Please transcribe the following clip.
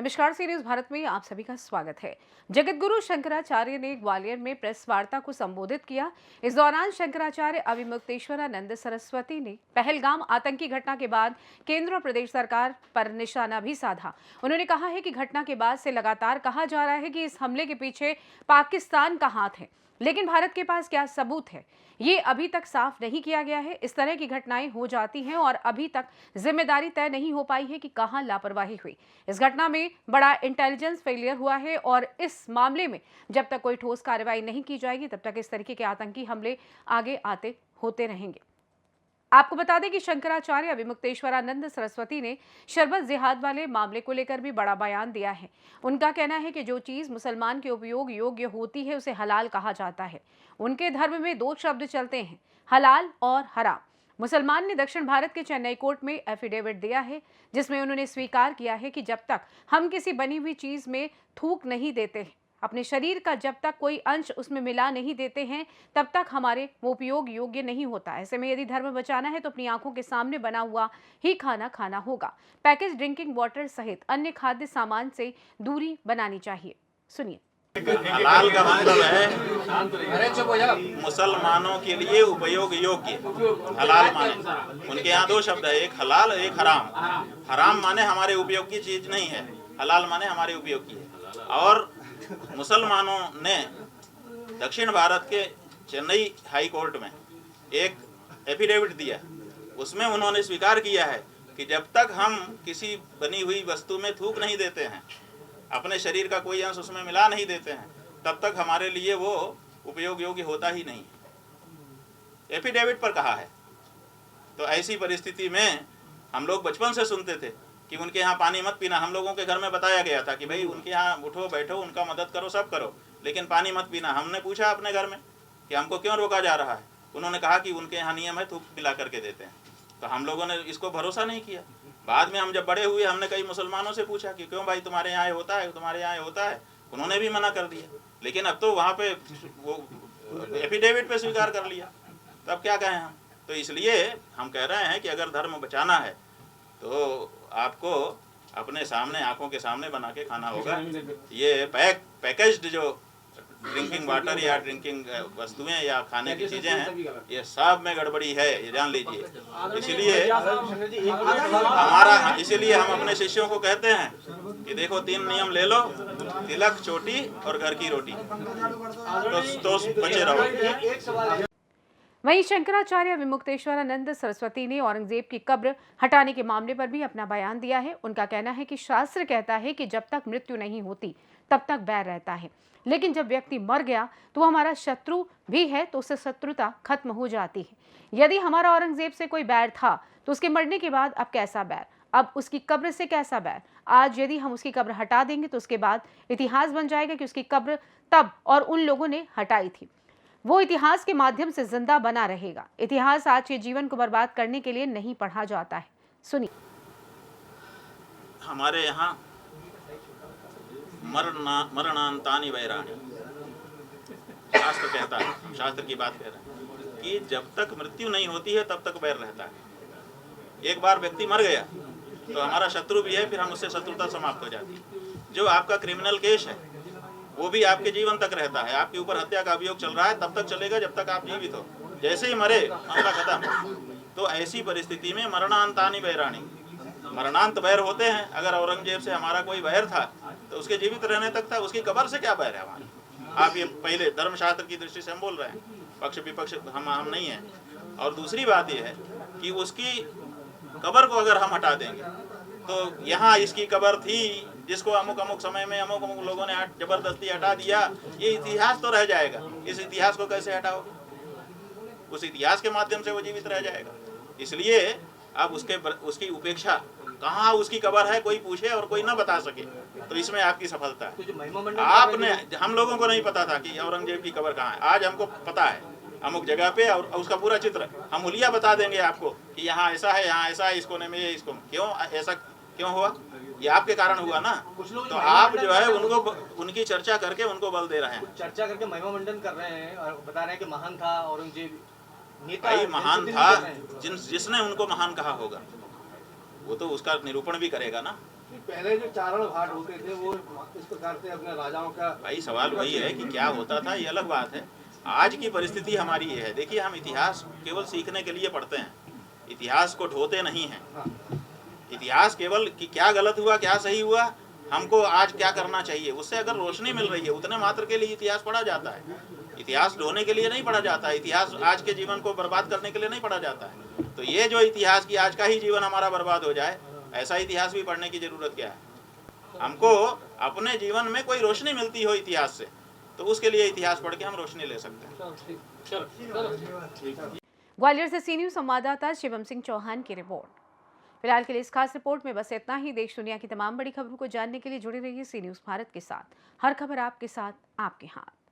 नमस्कार, सीरीज भारत में आप सभी का स्वागत है। जगत गुरु शंकराचार्य ने ग्वालियर में प्रेस वार्ता को संबोधित किया। इस दौरान शंकराचार्य अविमुक्तेश्वरानंद सरस्वती ने पहलगाम आतंकी घटना के बाद केंद्र और प्रदेश सरकार पर निशाना भी साधा। उन्होंने कहा है कि घटना के बाद से लगातार कहा जा रहा है कि इस हमले के पीछे पाकिस्तान का हाथ है, लेकिन भारत के पास क्या सबूत है, ये अभी तक साफ नहीं किया गया है। इस तरह की घटनाएं हो जाती हैं और अभी तक जिम्मेदारी तय नहीं हो पाई है कि कहां लापरवाही हुई। इस घटना में बड़ा इंटेलिजेंस फेलियर हुआ है और इस मामले में जब तक कोई ठोस कार्रवाई नहीं की जाएगी तब तक इस तरीके के आतंकी हमले आगे आते होते रहेंगे। आपको बता दें कि शंकराचार्य अविमुक्तेश्वरानंद सरस्वती ने शरबत जिहाद वाले मामले को लेकर भी बड़ा बयान दिया है। उनका कहना है कि जो चीज मुसलमान के उपयोग योग्य होती है उसे हलाल कहा जाता है। उनके धर्म में दो शब्द चलते हैं, हलाल और हराम। मुसलमान ने दक्षिण भारत के चेन्नई कोर्ट में एफिडेविट दिया है, जिसमें उन्होंने स्वीकार किया है कि जब तक हम किसी बनी हुई चीज में थूक नहीं देते हैं, अपने शरीर का जब तक कोई अंश उसमें मिला नहीं देते हैं, तब तक हमारे वो उपयोग योग्य नहीं होता। ऐसे में यदि धर्म बचाना है तो अपनी आंखों के सामने बना हुआ ही खाना खाना होगा। पैकेज ड्रिंकिंग वाटर सहित अन्य खाद्य सामान से दूरी बनानी चाहिए। सुनिए। हलाल का मतलब है मुसलमानों के लिए उपयोग योग्य। हलाल माने उनके यहाँ दो शब्द है, एक हलाल एक हराम। हराम माने हमारे उपयोग की चीज नहीं है, हलाल माने हमारे उपयोग की है। और मुसलमानों ने दक्षिण भारत के चेन्नई हाई कोर्ट में एक एफिडेविट दिया, उसमें उन्होंने स्वीकार किया है कि जब तक हम किसी बनी हुई वस्तु में थूक नहीं देते हैं, अपने शरीर का कोई अंश उसमें मिला नहीं देते हैं, तब तक हमारे लिए वो उपयोग योग्य होता ही नहीं। एफिडेविट पर कहा है। तो ऐसी परिस्थिति में हम लोग बचपन से सुनते थे कि उनके यहाँ पानी मत पीना। हम लोगों के घर में बताया गया था कि भाई उनके यहाँ उठो बैठो, उनका मदद करो, सब करो, लेकिन पानी मत पीना। हमने पूछा अपने घर में कि हमको क्यों रोका जा रहा है, उन्होंने कहा कि उनके यहाँ नियम है, थूक पिला करके देते हैं। तो हम लोगों ने इसको भरोसा नहीं किया। बाद में हम जब बड़े हुए, हमने कई मुसलमानों से पूछा कि क्यों भाई तुम्हारे यहाँ होता है, तुम्हारे यहाँ होता है, उन्होंने भी मना कर दिया। लेकिन अब तो वहाँ पे वो एफिडेविट पे स्वीकार कर लिया, तब क्या कहें हम। तो इसलिए हम कह रहे हैं कि अगर धर्म बचाना है तो आपको अपने सामने, आंखों के सामने बना के खाना होगा। ये पैकेज्ड जो ड्रिंकिंग वाटर या ड्रिंकिंग वस्तुएं या खाने की चीजें हैं, ये सब में गड़बड़ी है, ये जान लीजिए। इसीलिए हम अपने शिष्यों को कहते हैं कि देखो 3 नियम ले लो, तिलक, चोटी और घर की रोटी, तो बचे रहो। वहीं शंकराचार्य विमुक्तेश्वरानंद सरस्वती ने औरंगजेब की कब्र हटाने के मामले पर भी अपना बयान दिया है। उनका कहना है कि शास्त्र कहता है कि जब तक मृत्यु नहीं होती तब तक बैर रहता है, लेकिन जब व्यक्ति मर गया तो वो हमारा शत्रु भी है, तो उससे शत्रुता खत्म हो जाती है। यदि हमारा औरंगजेब से कोई बैर था तो उसके मरने के बाद अब कैसा बैर, अब उसकी कब्र से कैसा बैर। आज यदि हम उसकी कब्र हटा देंगे तो उसके बाद इतिहास बन जाएगा कि उसकी कब्र तब और उन लोगों ने हटाई थी। वो इतिहास के माध्यम से जिंदा बना रहेगा। इतिहास आज के जीवन को बर्बाद करने के लिए नहीं पढ़ा जाता है। सुनिए। हमारे यहाँ मरणांतानि वैराणि, शास्त्र कहता है, हम शास्त्र की बात कह रहे हैं कि जब तक मृत्यु नहीं होती है तब तक बैर रहता है। एक बार व्यक्ति मर गया तो हमारा शत्रु भी है, फिर हम उससे शत्रुता समाप्त हो जाती है। जो आपका क्रिमिनल केस है वो भी आपके जीवन तक रहता है। आपके ऊपर हत्या का अभियोग चल रहा है, तब तक चलेगा जब तक आप जीवित हो। जैसे ही मरे मामला खत्म। तो ऐसी परिस्थिति में मरणांतानि वैराणि, मरणांत बैर होते हैं। अगर औरंगजेब से हमारा कोई बैर था तो उसके जीवित रहने तक था, उसकी कब्र से क्या बैर है हमारा। आप ये पहले धर्मशास्त्र की दृष्टि से हम बोल रहे हैं, पक्ष विपक्ष हम नहीं है। और दूसरी बात यह है कि उसकी कब्र को अगर हम हटा देंगे तो यहाँ इसकी कब्र थी, जिसको अमुक अमुक समय में अमुक अमुक लोगों ने जबरदस्ती हटा दिया, ये इतिहास तो रह जाएगा। इस इतिहास को कैसे हटाओगे? उस इतिहास के माध्यम से वो जीवित रह जाएगा। इसलिए अब उसकी उपेक्षा, कहाँ उसकी कब्र है कोई पूछे और कोई ना बता सके, तो इसमें आपकी सफलता है। आपने, हम लोगों को नहीं पता था कि औरंगजेब की कब्र कहाँ है। आज हमको पता है अमुक जगह पे, और उसका पूरा चित्र हम हुलिया बता देंगे आपको कि यहाँ ऐसा है, यहाँ ऐसा है, इस कोने में ये, इसको क्यों ऐसा क्यों हुआ, ये आपके कारण हुआ ना। तो आप जो है उनको, उनकी चर्चा करके उनको बल दे रहे हैं, चर्चा करके महिमा मंडन कर रहे हैं और बता रहे हैं कि महान था औरंगजेब, नेता महान था। जिसने उनको महान कहा होगा वो तो उसका निरूपण भी करेगा ना। पहले जो चारण घाट होते थे वो इस प्रकार से अपने राजाओं का भाई सवाल वही है कि क्या होता था, ये अलग बात है। आज की परिस्थिति हमारी ये है, देखिए हम इतिहास केवल सीखने के लिए पढ़ते हैं, इतिहास को ढोते नहीं हैं। इतिहास केवल कि क्या गलत हुआ क्या सही हुआ, हमको आज क्या करना चाहिए, उससे अगर रोशनी मिल रही है उतने मात्र के लिए इतिहास पढ़ा जाता है। इतिहास ढोने के लिए नहीं पढ़ा जाता है, इतिहास आज के जीवन को बर्बाद करने के लिए नहीं पढ़ा जाता है। तो ये जो इतिहास की आज का ही जीवन हमारा बर्बाद हो जाए, ऐसा इतिहास भी पढ़ने की जरूरत क्या है। हमको अपने जीवन में कोई रोशनी मिलती हो इतिहास से, तो उसके लिए इतिहास पढ़ के हम रोशनी ले सकते हैं। ग्वालियर से सी न्यूज़ संवाददाता शिवम सिंह चौहान की रिपोर्ट। फिलहाल के लिए इस खास रिपोर्ट में बस इतना ही। देश दुनिया की तमाम बड़ी खबरों को जानने के लिए जुड़े रहिए सी न्यूज़ भारत के साथ। हर खबर आपके साथ, आपके हाथ।